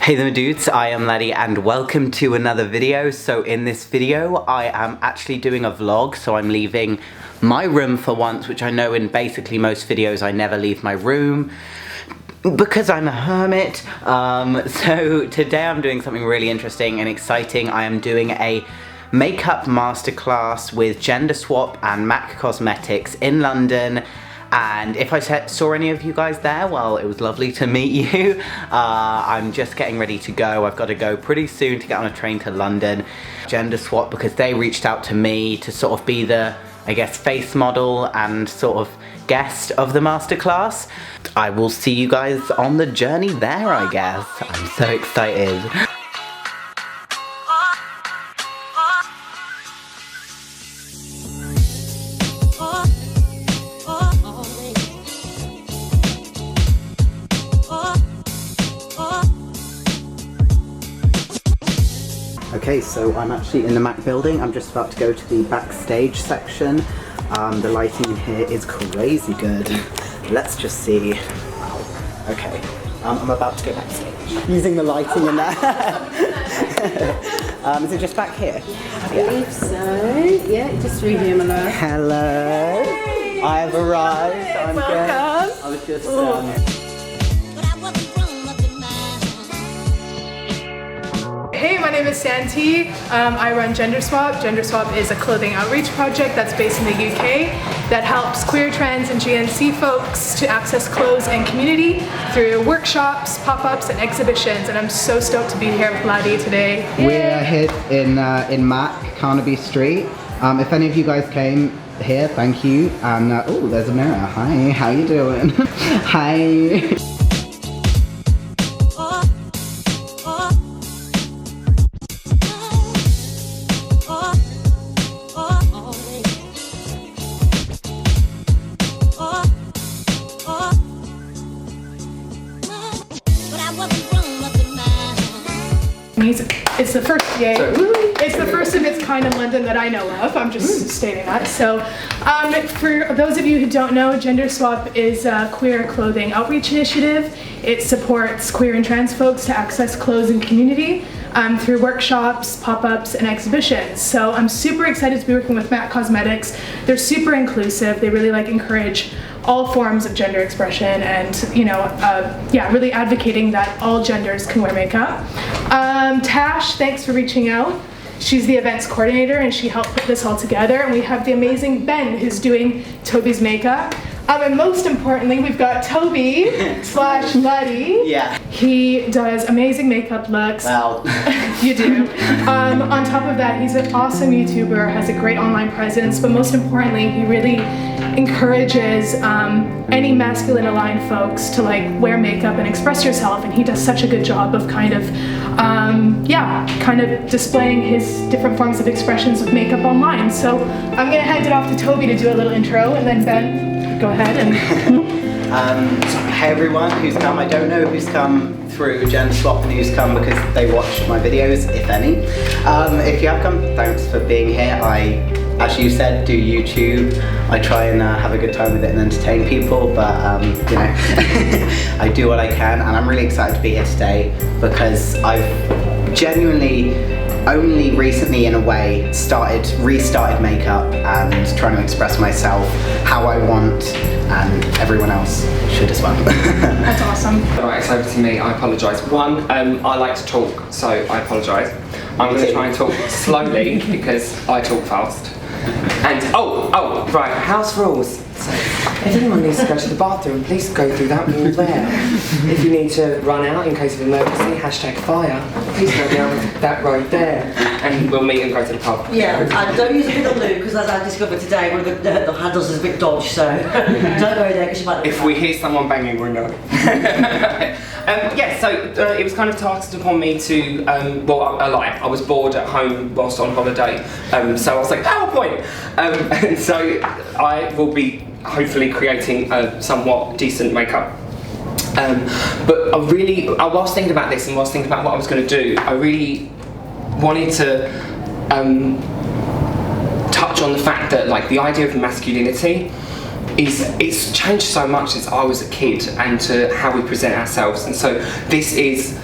Hey there dudes, I am Laddie and welcome to another video. So in this video I am actually doing a vlog, so I'm leaving my room for once, which I know in basically most videos I never leave my room because I'm a hermit. So today I'm doing something really interesting and exciting. I am doing a makeup masterclass with Gender Swap and M.A.C Cosmetics in London. And if I saw any of you guys there, well, it was lovely to meet you. I'm just getting ready to go. I've got to go pretty soon to get on a train to London. Gender Swap, because they reached out to me to sort of be the, I guess, face model and sort of guest of the masterclass. I will see you guys on the journey there, I guess. I'm so excited. Okay, so I'm actually in the M.A.C building. I'm just about to go to the backstage section. The lighting in here is crazy good. Let's just see. Wow. Okay, I'm about to go backstage. Using the lighting in there. Is it just back here? I believe so. Yeah, just through here, my love. Hello. Hey. I have arrived. I'm welcome. good. I was just Hey, my name is Santi. I run Gender Swap. Gender Swap is a clothing outreach project that's based in the UK that helps queer, trans, and GNC folks to access clothes and community through workshops, pop-ups, and exhibitions. And I'm so stoked to be here with Laddie today. We're here in M.A.C, Carnaby Street. If any of you guys came here, thank you. And oh, there's a mirror. Hi, how you doing? Hi. It's the first, yay. It's the first of its kind in London that I know of. I'm just stating that. So, for those of you who don't know, Gender Swap is a queer clothing outreach initiative. It supports queer and trans folks to access clothes and community through workshops, pop-ups, and exhibitions. So I'm super excited to be working with M.A.C Cosmetics. They're super inclusive. They really encourage all forms of gender expression and, yeah, really advocating that all genders can wear makeup. Tash, thanks for reaching out. She's the events coordinator and she helped put this all together. And we have the amazing Ben who's doing Toby's makeup. And most importantly, we've got Toby / Laddie. Yeah. He does amazing makeup looks. Well. You do. On top of that, he's an awesome YouTuber, has a great online presence, but most importantly, he really encourages any masculine aligned folks to wear makeup and express yourself, and he does such a good job of kind of displaying his different forms of expressions with makeup online. So I'm gonna hand it off to Toby to do a little intro, and then Ben, go ahead and hey everyone who's come. I don't know who's come through Gender Swap and who's come because they watched my videos, if any. If you have come, thanks for being here. I, as you said, do YouTube. I try and have a good time with it and entertain people, but I do what I can, and I'm really excited to be here today because I've genuinely only recently, in a way, restarted makeup and trying to express myself how I want, and everyone else should as well. That's awesome. Right, it's over to me. I apologise. One, I like to talk, so I apologise. I'm going to try and talk slowly because I talk fast. And oh, right, house rules. So if anyone needs to go to the bathroom, please go through that wall there. If you need to run out in case of emergency, #fire, please go down that road there. And we'll meet and go to the pub. Yeah, and don't use a bit of lube because as I discovered today, one of the handles is a bit dodgy, so don't go there because you might. If we hear someone banging, we'll know. Yeah, so it was kind of tasked upon me to, well, a lie. I was bored at home whilst on holiday, so I was like, PowerPoint! And so I will be hopefully creating a somewhat decent makeup. But whilst thinking about this and whilst thinking about what I was going to do, I really wanted to touch on the fact that the idea of masculinity it's changed so much since I was a kid and to how we present ourselves, and so this is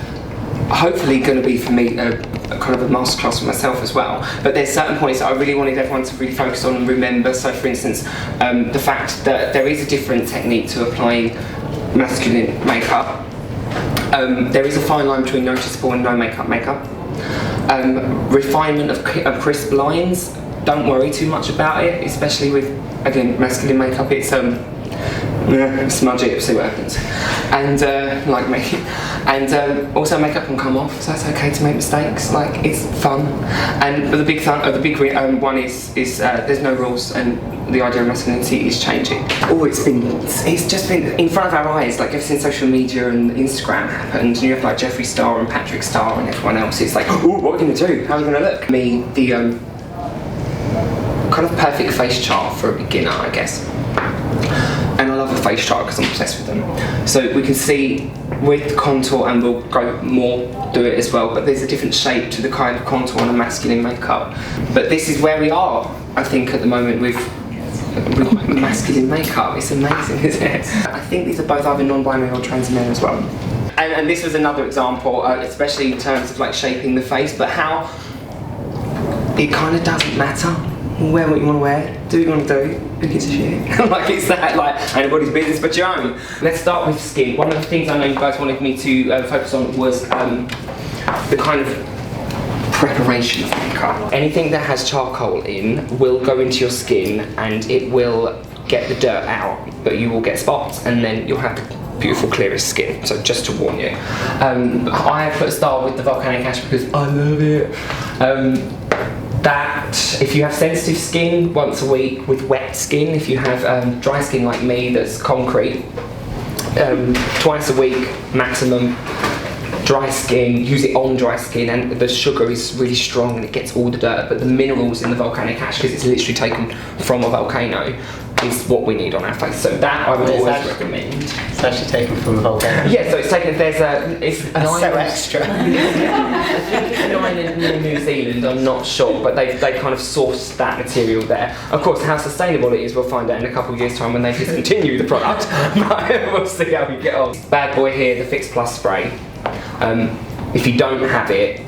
hopefully going to be for me a kind of a masterclass for myself as well. But there's certain points that I really wanted everyone to really focus on and remember. So for instance, the fact that there is a different technique to applying masculine makeup. There is a fine line between noticeable and no makeup. Refinement of crisp lines. Don't worry too much about it, especially with, again, masculine makeup. It's smudge it, see what happens. And like me. And also makeup can come off, so it's okay to make mistakes. Like, it's fun. And but the big one is there's no rules, and the idea of masculinity is changing. Oh, it's just been in front of our eyes. Like, ever since social media and Instagram happened, and you have like Jeffree Star and Patrick Star and everyone else. It's like, oh, what are we gonna do? How are we gonna look? Me, the kind of perfect face chart for a beginner, I guess. And I love a face chart because I'm obsessed with them. So we can see with contour, and we'll go more do it as well, but there's a different shape to the kind of contour on a masculine makeup. But this is where we are, I think, at the moment with masculine makeup. It's amazing, isn't it? I think these are both either non-binary or trans men as well. And this was another example, especially in terms of like shaping the face, but how it kind of doesn't matter. Wear what you want to wear, do what you want to do, who gives a shit? Like, it's that, like, anybody's business but your own. Let's start with skin. One of the things I know you guys wanted me to focus on was the kind of preparation of makeup. Anything that has charcoal in will go into your skin and it will get the dirt out, but you will get spots and then you'll have the beautiful clearest skin, so just to warn you. I put a star with the volcanic ash because I love it. That if you have sensitive skin, once a week. With wet skin, if you have dry skin like me that's concrete, twice a week maximum. Dry skin, use it on dry skin, and the sugar is really strong and it gets all the dirt, but the minerals in the volcanic ash, because it's literally taken from a volcano, is what we need on our face. So that I would always recommend. It's actually taken from a volcano. Yeah, so it's taken, it's That's so extra. I think it's an island in New Zealand, I'm not sure, but they kind of sourced that material there. Of course, how sustainable it is, we'll find out in a couple of years' time when they discontinue the product. We'll see how we get on. Bad boy here, the Fix Plus spray. If you don't have it,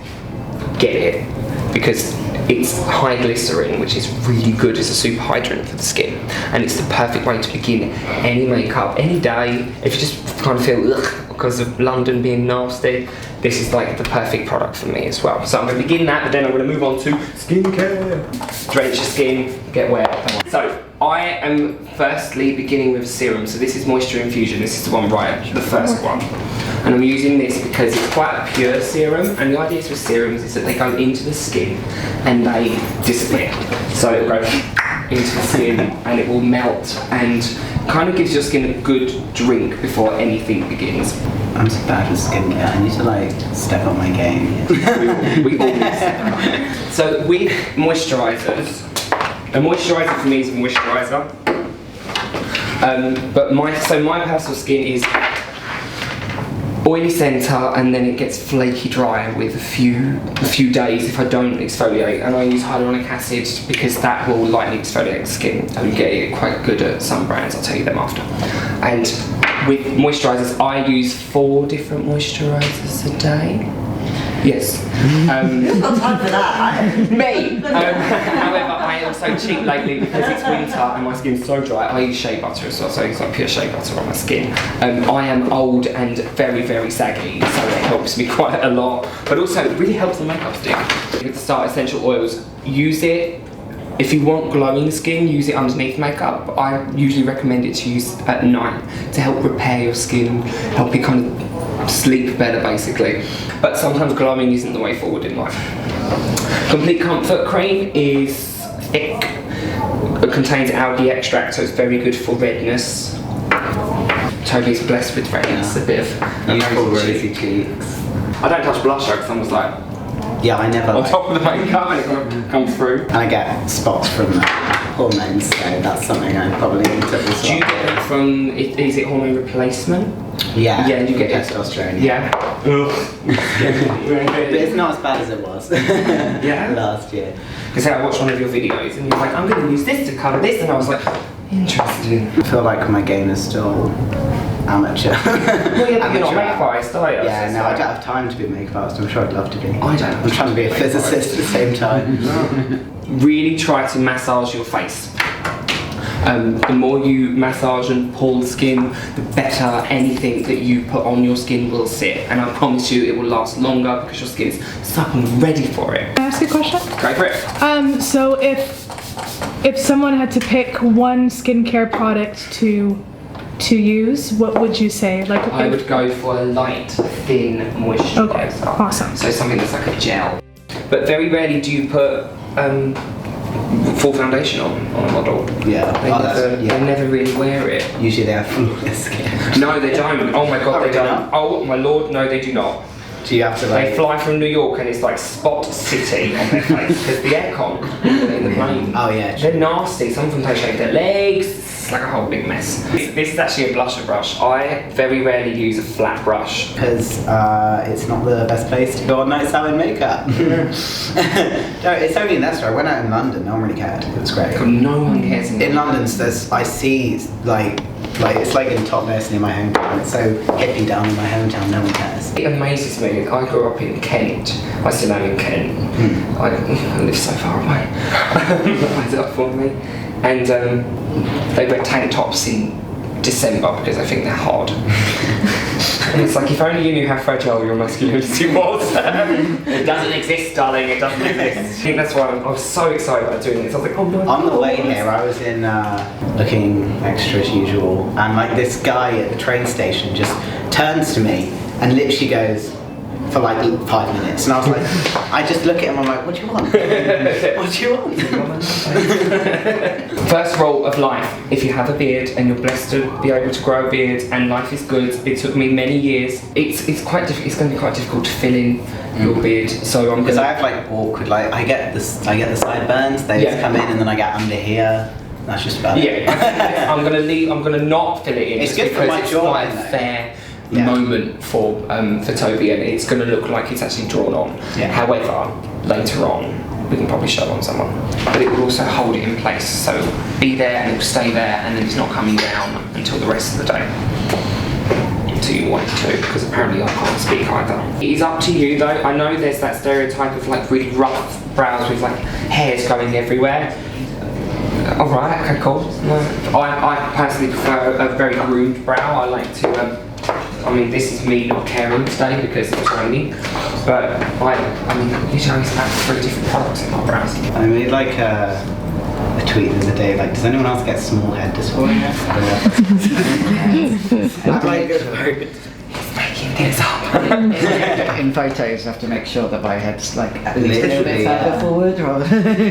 get it, because it's high glycerin, which is really good as a super hydrant for the skin, and it's the perfect way to begin any makeup, any day. If you just kind of feel ugh because of London being nasty, this is like the perfect product for me as well. So I'm going to begin that, but then I'm going to move on to skincare. Drench your skin, get wet. So I am firstly beginning with a serum. So this is Moisture Infusion. This is the one right, the first one. And I'm using this because it's quite a pure serum, and the idea with serums is that they go into the skin and they disappear. So it'll go into the skin and it will melt and kind of gives your skin a good drink before anything begins. I'm so bad with skincare. I need to like step up my game. we all need to step up. So with moisturisers, a moisturiser for me is a moisturiser. But my personal skin is oily centre, and then it gets flaky dry with a few days if I don't exfoliate, and I use hyaluronic acid because that will lightly exfoliate the skin, and you get it quite good at some brands, I'll tell you them after. And with moisturisers, I use 4 different moisturisers a day. Yes. Who's got time for that? Me! However, I am so cheap lately because it's winter and my skin's so dry. I use shea butter as well, so it's like pure shea butter on my skin. I am old and very, very saggy, so it helps me quite a lot. But also, it really helps the makeup stick. With the Start essential oils, use it. If you want glowing skin, use it underneath makeup. I usually recommend it to use at night to help repair your skin, help you kind of sleep better basically. But sometimes glowing isn't the way forward in life. Complete Comfort Cream is thick. It contains algae extract, so it's very good for redness. Toby's blessed with redness, a bit of Youthful rosy cheeks. I don't touch blusher because I'm just like, yeah, I never. on top of the makeup and it kind of comes through. And I get spots from hormones, so that's something I probably need to as well. Do you get it from, is it hormone replacement? Yeah. Yeah, you get testosterone. Yeah. But it's not as bad as it was Yeah? last year. Because I watched one of your videos and you're like, I'm going to use this to cover this, and I was like, interesting. I feel like my game is still amateur. Well, yeah, but you're not a amateur makeup artist, are you? Yeah, So no, I it's don't have time to be a makeup artist. I'm sure I'd love to be. I don't. I'm trying to be a physicist at the same time. Really try to massage your face. The more you massage and pull the skin, the better anything that you put on your skin will sit. And I promise you it will last longer because your skin is supple and ready for it. Can I ask a question? Go for it. So if someone had to pick one skincare product to use, what would you say? Like I would go for a light, thin moisturiser. Okay, awesome. So something that's like a gel. But very rarely do you put full foundation on a model. Yeah. They never really wear it. Usually they have flawless skin. No, they don't. Oh my god, Oh, they don't. not? Oh my lord, no, they do not. Do you have to like... They fly from New York and it's like Spot City on their face because the aircon in the plane. Oh yeah, true. They're nasty. Some of them don't shave their legs. It's like a whole big mess. This is actually a blusher brush. I very rarely use a flat brush. Because it's not the best place to go on nights out in makeup. No, it's only in Leicester. I went out in London, no one really cared. It was great. No one cares In London, I see like it's like in Totnes near my hometown. It's so hippie down in my hometown, no one cares. It amazes me. I grew up in Kent. I still am in Kent. I live so far away. It's up for me. And they wear tank tops in December because I think they're hard. And it's like, if only you knew how fragile your masculinity was. It doesn't exist, darling, it doesn't exist. I think that's why I was so excited about doing this. I was like, oh my god. On the way here, I was in looking extra as usual, and like this guy at the train station just turns to me and literally goes, for like 5 minutes, and I was like, I just look at him, I'm like, what do you want? What do you want? First rule of life, if you have a beard and you're blessed to be able to grow a beard and life is good, it took me many years, it's going to be quite difficult to fill in your beard, so I'm Because gonna... I have like awkward, like I get the sideburns, they just come in and then I get under here. That's just about it. Yeah, I'm gonna not fill it in. It's just good for because my it's jawline, quite a though. fair Yeah. moment for Toby, and it's going to look like it's actually drawn on. Yeah. However, later on, we can probably show on someone, but it will also hold it in place. So be there and it will stay there, and then it's not coming down until the rest of the day. Until you want it to, because apparently I can't speak either. It is up to you though. I know there's that stereotype of like really rough brows with like hairs going everywhere. Alright, okay, cool. No, I personally prefer a very groomed brow. I like to, I mean, this is me not caring today because it's raining, but I mean, usually I always have 3 different products in my brows. I made like a tweet the other day, like, does anyone else get small head dysphoria? I'm like, He's making this up. In photos, I have to make sure that my head's like at least a little Literally, bit further forward,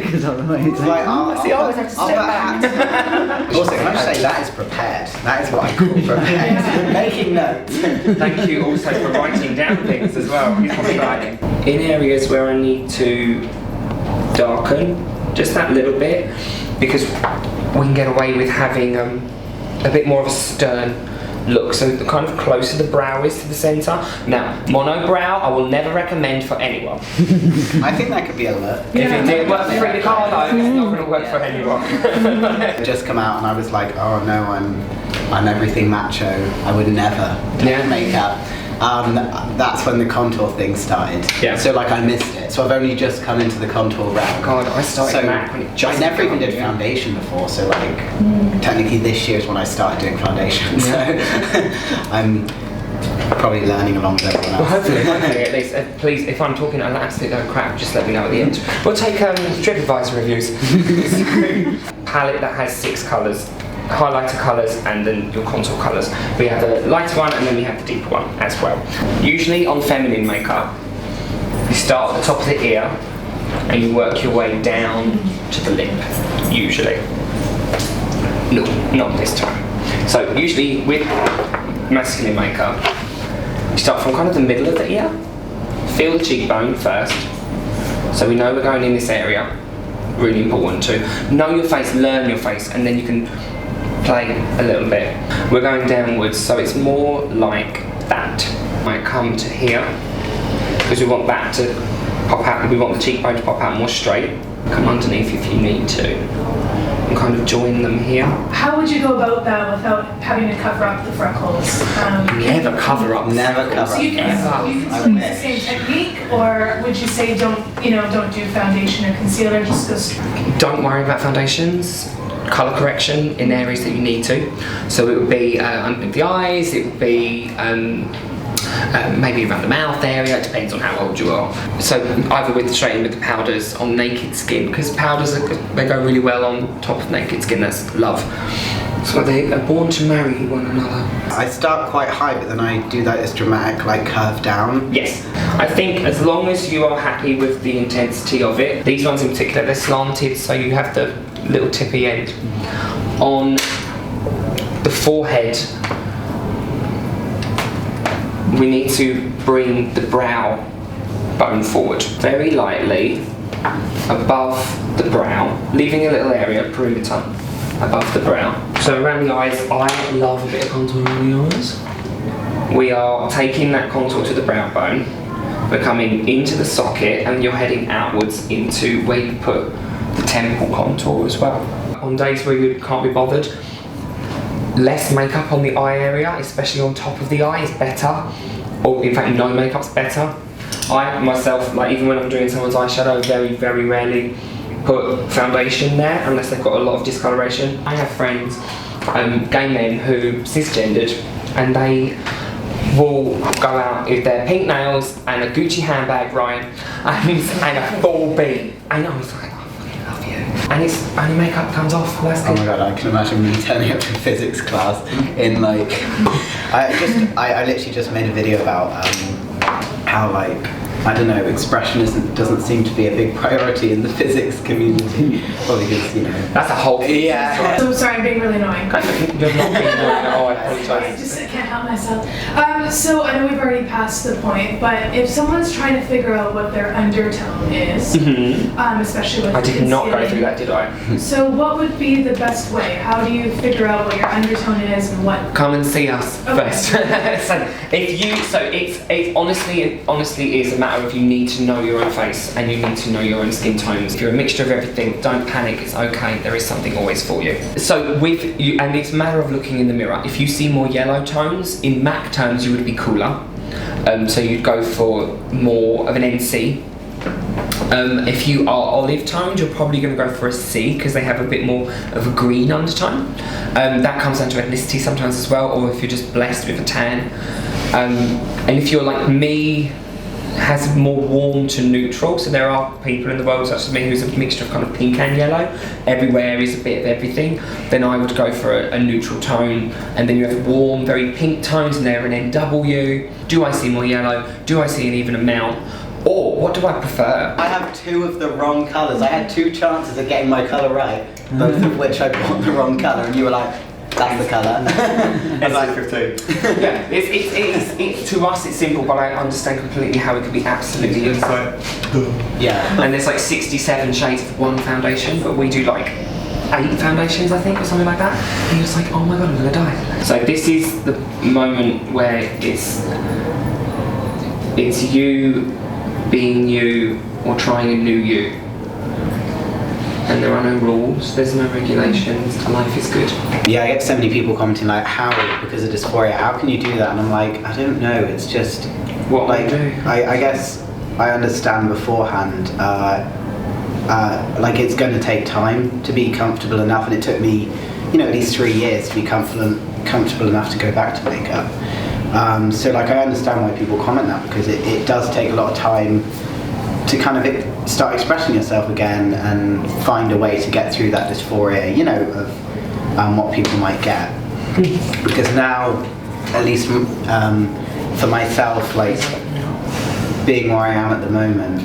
because otherwise. it's like, See, I always have to step back. Also, can I just say, that is prepared. That is what I call prepared. Making notes. Thank you also for writing down things as well. He's trying. In areas where I need to darken, just that little bit, because we can get away with having a bit more of a stern look, so the kind of closer the brow is to the centre. Now, mono brow, I will never recommend for anyone. I think that could be a look. If it didn't work for Ricardo, it's not going to work for anyone. Just come out and I was like, oh no, I'm everything macho. I would never do makeup. That's when the contour thing started. Yeah. So like I missed it. So I've only just come into the contour round. God, I started MAC when it just I never even came out, did foundation before. So like technically this year is when I started doing foundation. So I'm probably learning along with everyone else. Well, hopefully at least, please, if I'm talking an absolute no crap, just let me know at the end. We'll take TripAdvisor reviews. Palette that has 6 colours. Highlighter colours and then your contour colours. We have the lighter one and then we have the deeper one as well. Usually on feminine makeup, you start at the top of the ear and you work your way down to the lip, usually. No, not this time. So usually with masculine makeup, you start from kind of the middle of the ear, feel the cheekbone first, so we know we're going in this area. Really important to know your face, learn your face, and then you can play a little bit. We're going downwards, so it's more like that. Might come to here because we want that to pop out. We want the cheekbone to pop out more straight. Come underneath if you need to, and kind of join them here. How would you go about that without having to cover up the freckles? Never cover up. Never cover So you can still use the same technique, or would you say don't do foundation or concealer, just go straight? Don't worry about foundations. Colour correction in areas that you need to. So it would be underneath the eyes, it would be maybe around the mouth area, it depends on how old you are. So either with straight in with the powders on naked skin, because powders they go really well on top of naked skin, that's love. So they are born to marry one another. I start quite high, but then I do like this dramatic like curve down. Yes, I think as long as you are happy with the intensity of it, these ones in particular, they're slanted, so you have the little tippy end. On the forehead, we need to bring the brow bone forward very lightly above the brow, leaving a little area, perimeter, above the brow. So around the eyes, I love a bit of contour around the eyes. We are taking that contour to the brow bone, we're coming into the socket, and you're heading outwards into where you put the temple contour as well. On days where you can't be bothered, less makeup on the eye area, especially on top of the eye, is better. Or in fact, no makeup's better. I myself, like even when I'm doing someone's eyeshadow, very, very rarely put foundation there unless they've got a lot of discoloration. I have friends, gay men who cisgendered, and they will go out with their pink nails and a Gucci handbag, Ryan, and a full beat. I know, it's like, oh, I fucking love you. And it's only makeup comes off. That's Oh my god, I can imagine me turning up to physics class in like, I literally just made a video about how like, I don't know, expression doesn't seem to be a big priority in the physics community. Well, because, you know. That's a whole thing. Yeah. So sorry, I'm being really annoying. You're not being annoying. Oh, I I apologise. just can't help myself. So I know we've already passed the point, but if someone's trying to figure out what their undertone is, especially with I did not go concealing, through that, did I? So what would be the best way? How do you figure out what your undertone is and what? Come and see us Okay. first. It's honestly is a matter of you need to know your own face and you need to know your own skin tones. If you're a mixture of everything, don't panic, it's okay, there is something always for you. So with you, and it's a matter of looking in the mirror. If you see more yellow tones, in MAC terms you would be cooler. So you'd go for more of an NC. If you are olive toned, you're probably going to go for a C because they have a bit more of a green undertone. That comes down to ethnicity sometimes as well, or if you're just blessed with a tan. And if you're like me, has more warm to neutral, so there are people in the world such as me who's a mixture of kind of pink and yellow, everywhere is a bit of everything, then I would go for a neutral tone, and then you have warm, very pink tones and they're an NW. Do I see more yellow? Do I see an even amount? Or what do I prefer? I have two of the wrong colours. I had two chances of getting my colour right, both of which I bought the wrong colour, and you were like, that's the colour. I was like 15. Yeah, it's to us it's simple, but I understand completely how it could be absolutely insane. Yeah. And there's like 67 shades of one foundation, but we do like 8 foundations, I think, or something like that. And you're just like, oh my god, I'm gonna die. So this is the moment where it's you being you or trying a new you. And there are no rules, there's no regulations, life is good. Yeah, I get so many people commenting like, how, because of dysphoria, how can you do that? And I'm like, I don't know, it's just, What like, I do? I guess I understand beforehand, like it's going to take time to be comfortable enough, and it took me, you know, at least 3 years to be comfortable enough to go back to makeup. So like I understand why people comment that, because it does take a lot of time to kind of start expressing yourself again and find a way to get through that dysphoria, you know, of what people might get. Because now, at least for myself, like being where I am at the moment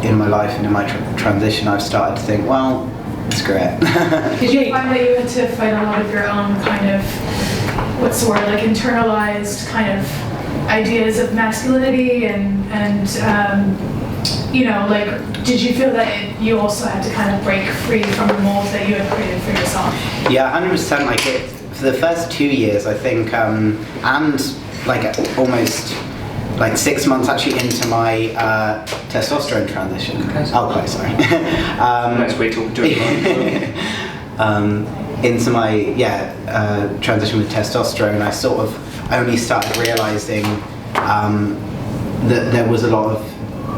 in my life and in my transition, I've started to think, well, screw it. Did you find that you had to fight a lot of your own kind of, what's the word, like internalized kind of ideas of masculinity and you know, like, did you feel that you also had to kind of break free from the molds that you had created for yourself? Yeah, 100%. Like for the first 2 years, I think, and like almost like 6 months actually into my testosterone transition. Okay. Oh, quite sorry. That's weird talking to it. Into my transition with testosterone, I sort of only started realizing that there was a lot of,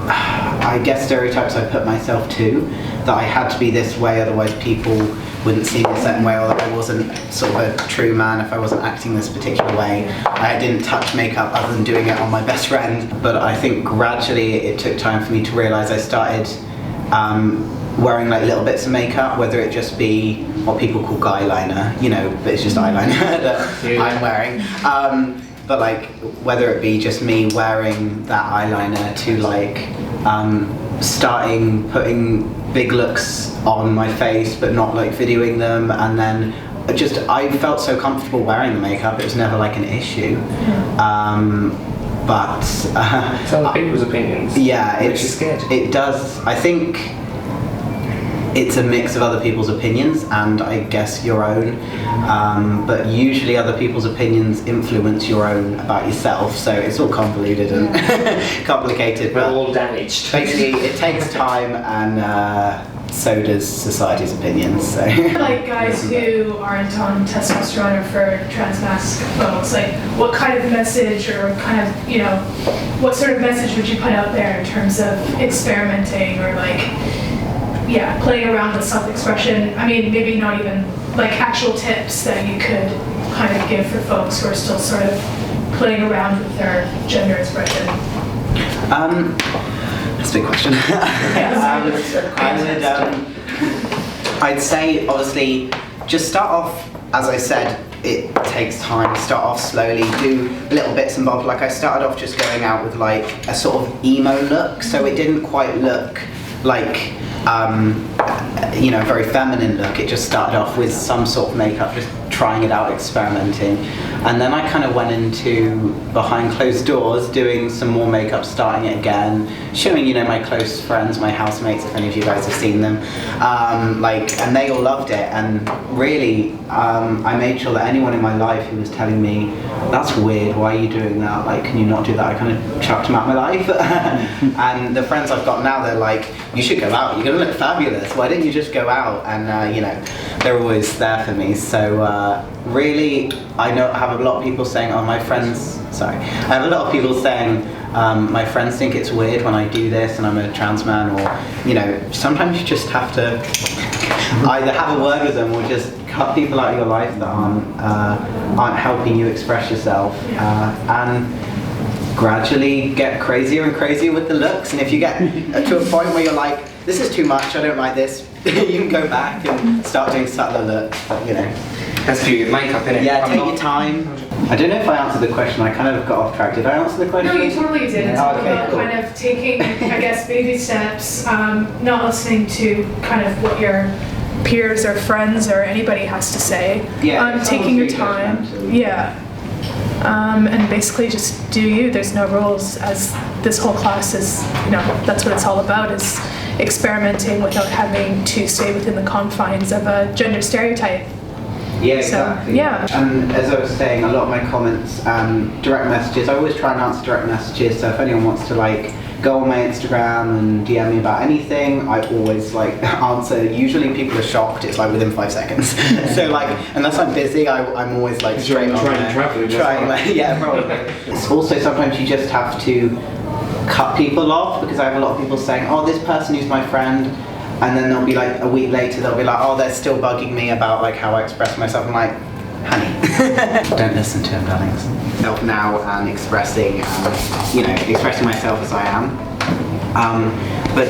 I guess, stereotypes I put myself to, that I had to be this way, otherwise people wouldn't see me a certain way, or that I wasn't sort of a true man if I wasn't acting this particular way. I didn't touch makeup other than doing it on my best friend, but I think gradually it took time for me to realize I started wearing like little bits of makeup, whether it just be what people call guy liner, you know, but it's just eyeliner that I'm wearing. But like, whether it be just me wearing that eyeliner to like starting putting big looks on my face but not like videoing them, and then just I felt so comfortable wearing the makeup, it was never like an issue. But Some people's opinions. yeah, Makes you scared. it does. I think it's a mix of other people's opinions and I guess your own, but usually other people's opinions influence your own about yourself, so it's all convoluted and complicated. We're But all damaged. basically it takes time, and so does society's opinions. So Like guys who aren't on testosterone or for TRANSMASC folks, like what kind of message or kind of, you know, what sort of message would you put out there in terms of experimenting or like, yeah, playing around with self-expression? I mean, maybe not even like actual tips that you could kind of give for folks who are still sort of playing around with their gender expression. that's a big question. I'd say obviously just start off, as I said, it takes time. Start off slowly, do little bits and bobs. Like I started off just going out with like a sort of emo look, so it didn't quite look like you know, very feminine look. It just started off with some sort of makeup, just trying it out, experimenting, and then I kind of went into behind closed doors doing some more makeup, starting it again, showing, you know, my close friends, my housemates, if any of you guys have seen them, like, and they all loved it. And really I made sure that anyone in my life who was telling me that's weird, why are you doing that, like, can you not do that, I kind of chucked them out my life. And the friends I've got now, they're like, you should go out, you're gonna look fabulous, why didn't you just go out? And you know, they're always there for me. So really, I have a lot of people saying, oh, my friends, sorry, I have a lot of people saying, my friends think it's weird when I do this and I'm a trans man, or, you know, sometimes you just have to either have a word with them or just cut people out of your life that aren't helping you express yourself, and gradually get crazier and crazier with the looks. And if you get to a point where you're like, this is too much, I don't like this, you can go back and start doing subtler looks, but, you know. That's for your makeup, innit? Yeah, take your time. I don't know if I answered the question, I kind of got off track. Did I answer the question? No, you totally did. It's all Okay, about cool. kind of taking, I guess, baby steps, not listening to kind of what your peers or friends or anybody has to say. Yeah, taking your someone's being time. judgmental. Yeah. And basically just do you. There's no rules, as this whole class is, you know, that's what it's all about, is experimenting without having to stay within the confines of a gender stereotype. Yeah, So, exactly. yeah. And as I was saying, a lot of my comments, direct messages, I always try and answer direct messages, so if anyone wants to like go on my Instagram and DM me about anything, I always like answer. Usually people are shocked, it's like within 5 seconds. So like, unless I'm busy, I'm always like straight on there. Trying, like, yeah, probably. It's also sometimes you just have to cut people off, because I have a lot of people saying, oh, this person who's my friend, and then they'll be like, a week later, they'll be like, oh, they're still bugging me about like how I express myself. I'm like, honey, don't listen to him, darlings. Self now and expressing, you know, expressing myself as I am. But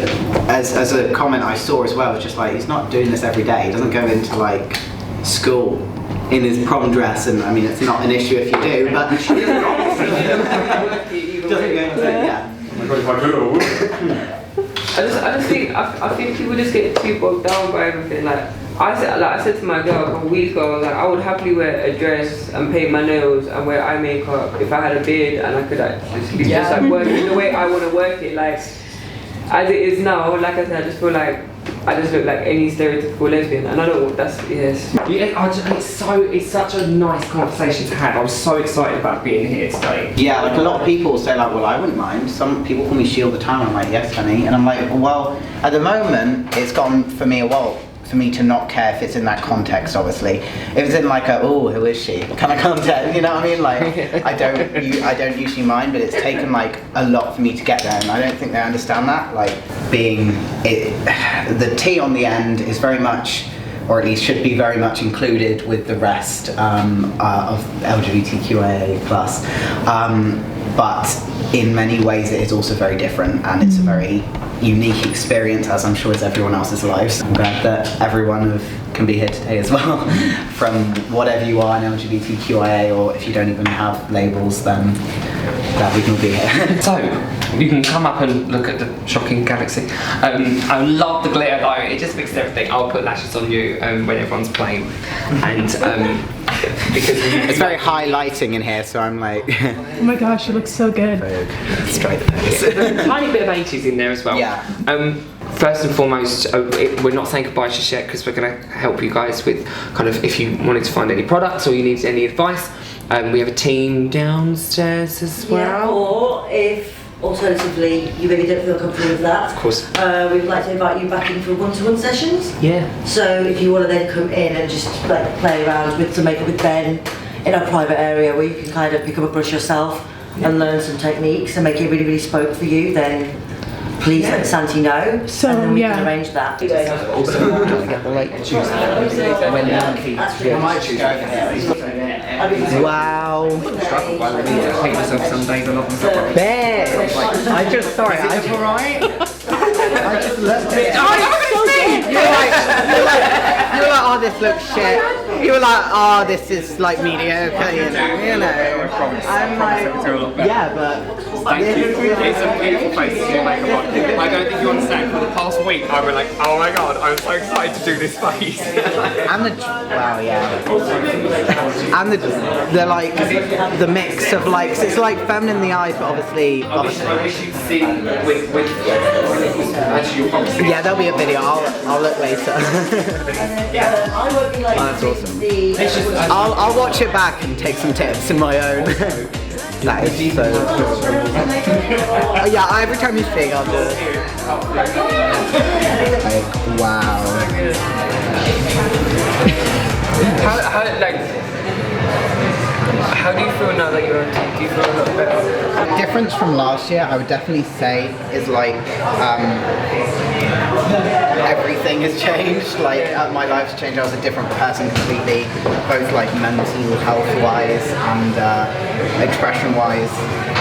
as a comment I saw as well, it's just like, he's not doing this every day. He doesn't go into like school in his prom dress, and I mean, it's not an issue if you do, but he doesn't go into it, yeah. I think people just get too bogged down by everything. Like I said to my girl a couple weeks ago, like, I would happily wear a dress and paint my nails and wear eye makeup if I had a beard and I could actually just like work it the way I want to work it. Like as it is now, like I said, I just feel like I just look like any stereotypical lesbian, and I don't want that's yes. Yeah, it's such a nice conversation to have. I was so excited about being here today. Yeah, like a lot of people say like, well, I wouldn't mind. Some people call me she all the time. I'm like, yes, honey. And I'm like, well, at the moment, it's gone for me a while. For me to not care if it's in that context, obviously. If it's in like a, oh, who is she kind of context, you know what I mean? Like, I don't usually mind, but it's taken like a lot for me to get there, and I don't think they understand that. Like, the T on the end is very much, or at least should be very much included with the rest of LGBTQIA+. But in many ways it is also very different, and it's a very unique experience, as I'm sure is everyone else's lives. I'm glad that everyone can be here today as well, from whatever you are in LGBTQIA, or if you don't even have labels, then glad we can all be here. So, you can come up and look at the shocking galaxy. I love the glitter though, it just makes everything. I'll put lashes on you when everyone's playing. And because it's very high lighting in here, so I'm like... Oh my gosh, you look so good. Straight the face. There's a tiny bit of 80s in there as well. Yeah. First and foremost, we're not saying goodbye just yet, because we're going to help you guys with kind of if you wanted to find any products or you needed any advice. We have a team downstairs as well. Yeah, or if alternatively you maybe don't feel comfortable with that, Of course. we'd like to invite you back in for one-to-one sessions. Yeah. So if you want to then come in and just like play around with some makeup with Ben in our private area where you can kind of pick up a brush yourself and learn some techniques and make it really, really spoke for you, then please let Santi know, So, and then we yeah. can arrange that. Also, get the late Tuesday. When Wow. I hate myself some days, I love myself. Bitch! I just saw it. I just looked at it. You were like, oh, this looks shit. You were like, oh, this is like mediocre, you know. I'm like, yeah, but... Thank you. It's a beautiful place to do makeup on. I don't think you understand. For the past week, I've been like, oh my god, I'm so excited to do this face. And wow, yeah. And the like, the mix of like, it's like feminine in the eyes, but obviously. I wish you'd seen with actually you'll probably see. Yeah, there'll be a video. I'll look later. I won't be like that's awesome. the I'll watch it back and take some tips in my own. That is so cool. Oh, yeah, every time you speak, I'll do it. Like, wow. How do you feel now that you're on team? Do you feel a lot better? Difference from last year, I would definitely say, is like everything has changed. Like my life's changed. I was a different person completely, both like mental health wise and expression wise.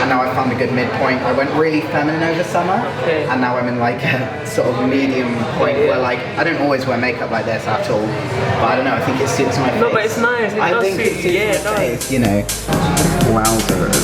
And now I found a good midpoint. I went really feminine over summer, and now I'm in like a sort of medium point where like I don't always wear makeup like this at all. But I don't know. I think it suits my face. No, but it's nice. I think it suits my face. You know. Wowzers.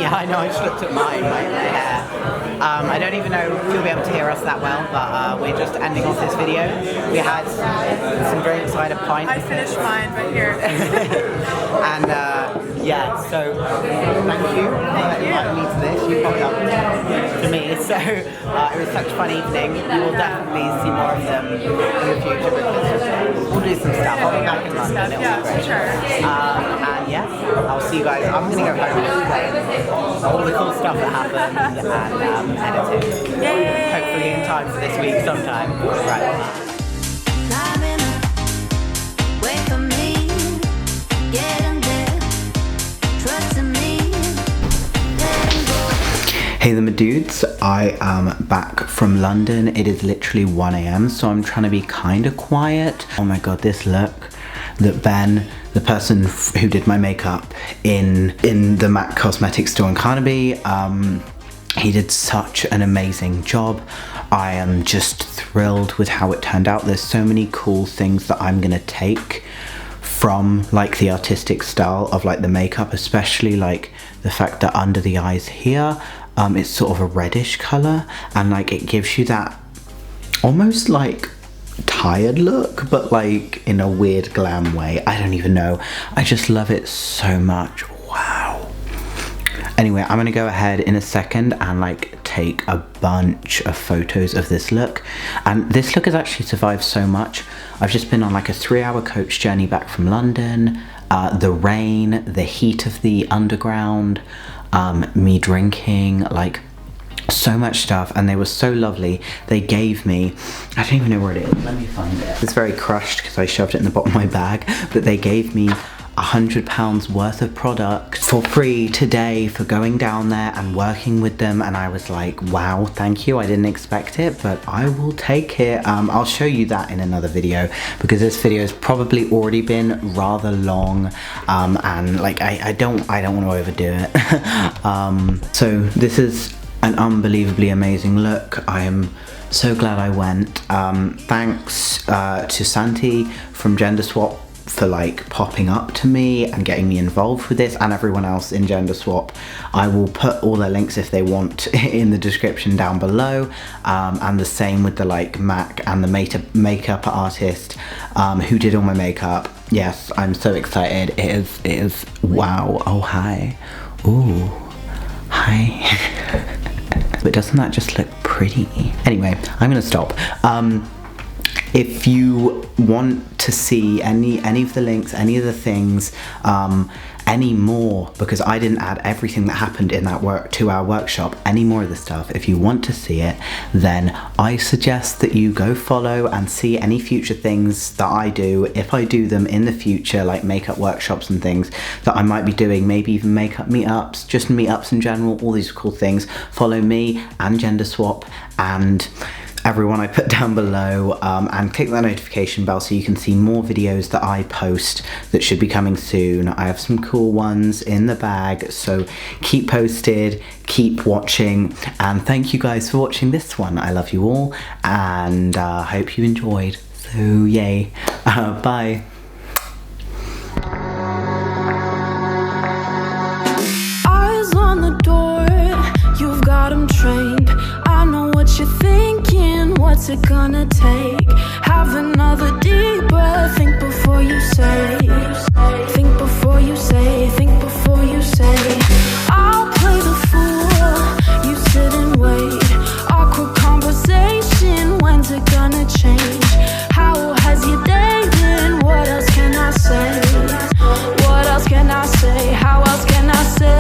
Yeah, I know, I just looked at mine, my hair. I don't even know if you'll be able to hear us that well, but we're just ending off this video. We had some drinks, I had a pint. I finished mine, but here. And yeah, so thank you for inviting me to this. You popped up to me, so it was such a fun evening. You will definitely see more of them in the future because we'll do some stuff. I'll be back in London, it'll be great. Sure. And yeah, I'll see you guys. I'm gonna go home and play all the cool stuff that happened and edit it. Yay! Hopefully in time for this week sometime. Right. Hey there my dudes, I am back from London. It is literally 1 AM, so I'm trying to be kind of quiet. Oh my god, this look that Ben, the person who did my makeup in the MAC cosmetics store in Carnaby, he did such an amazing job. I am just thrilled with how it turned out. There's so many cool things that I'm gonna take from like the artistic style of like the makeup, especially like the fact that under the eyes here, it's sort of a reddish color, and like it gives you that almost like tired look, but like in a weird glam way. I don't even know. I just love it so much. Wow. Anyway, I'm gonna go ahead in a second and like take a bunch of photos of this look, and this look has actually survived so much. I've just been on like a 3-hour coach journey back from London, the rain, the heat of the underground, me drinking, like so much stuff, and they were so lovely. They gave me, I don't even know where it is, let me find it. It's very crushed because I shoved it in the bottom of my bag, but they gave me £100 worth of product for free today for going down there and working with them, and I was like, wow, thank you. I didn't expect it, but I will take it. I'll show you that in another video because this video has probably already been rather long, and like I don't want to overdo it. So this is an unbelievably amazing look. I am so glad I went. Thanks to Santi from Gender Swap for like popping up to me and getting me involved with this, and everyone else in Gender Swap. I will put all their links if they want in the description down below, and the same with the like MAC and the makeup artist who did all my makeup. Yes, I'm so excited. It is wow. Oh hi. Ooh, hi. But doesn't that just look pretty? Anyway, I'm gonna stop. If you want to see any of the links, any of the things, any more, because I didn't add everything that happened in that 2-hour workshop, any more of the stuff, if you want to see it, then I suggest that you go follow and see any future things that I do, if I do them in the future, like makeup workshops and things that I might be doing, maybe even makeup meetups, just meetups in general, all these cool things. Follow me and Gender Swap and everyone I put down below, and click that notification bell so you can see more videos that I post that should be coming soon. I have some cool ones in the bag, so keep posted, keep watching, and thank you guys for watching this one. I love you all, and hope you enjoyed. So yay. Bye. Eyes on the door, you've got 'em trained. I know what you're thinking, what's it gonna take? Have another deep breath, think before you say. Think before you say, think before you say. I'll play the fool, you sit and wait. Awkward conversation, when's it gonna change? How has your day been? What else can I say? What else can I say? How else can I say?